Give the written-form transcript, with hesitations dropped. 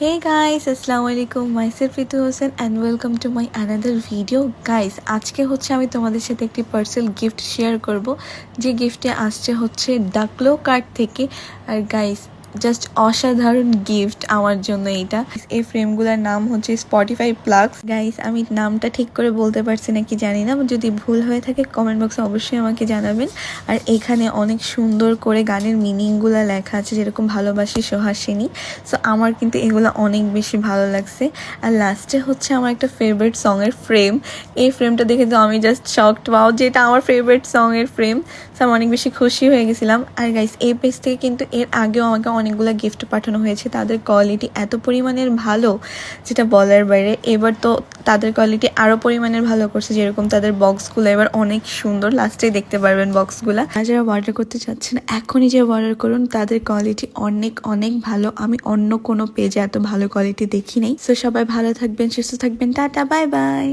Hey guys, Assalamu alaikum. Myself Ritu Hossain and welcome to my another video. Guys, আজকে হচ্ছে আমি তোমাদের সাথে একটি পার্সেল গিফট শেয়ার করব, যে গিফটে আসছে হচ্ছে ডাকলো কার্ড থেকে। আর গাইস, জাস্ট অসাধারণ গিফট আমার জন্য এইটা। এই ফ্রেমগুলোর নাম হচ্ছে স্পটিফাই প্লাগস। গাইস, আমি নামটা ঠিক করে বলতে পারছি না কি জানি না, যদি ভুল হয়ে থাকে কমেন্ট বক্সে অবশ্যই আমাকে জানাবেন। আর এখানে অনেক সুন্দর করে গানের মিনিংগুলো লেখা আছে, যেরকম ভালোবাসি সোহাসিনী। সো আমার কিন্তু এগুলো অনেক বেশি ভালো লাগছে। আর লাস্টে হচ্ছে আমার একটা ফেভারিট সঙের ফ্রেম। এই ফ্রেমটা দেখে তো আমি জাস্ট শকড, পাও যেটা আমার ফেভারিট সঙের ফ্রেম। সো আমি অনেক বেশি খুশি হয়ে গেছিলাম। আর গাইস, এই পেজ থেকে কিন্তু এর আগেও আমাকে অনেকগুলো গিফট পাঠানো হয়েছে। তাদের কোয়ালিটি এত পরিমাণের ভালো যেটা বলার বাইরে। এবার তো তাদের কোয়ালিটি আরও পরিমাণের ভালো করছে, যেরকম তাদের বক্সগুলো এবার অনেক সুন্দর। লাস্টেই দেখতে পারবেন বক্সগুলো। আর যারা অর্ডার করতে চাচ্ছেন এখনই যে অর্ডার করুন, তাদের কোয়ালিটি অনেক অনেক ভালো। আমি অন্য কোনো পেজে এত ভালো কোয়ালিটি দেখি নাই। সো সবাই ভালো থাকবেন, সুস্থ থাকবেন। Tata, bye bye.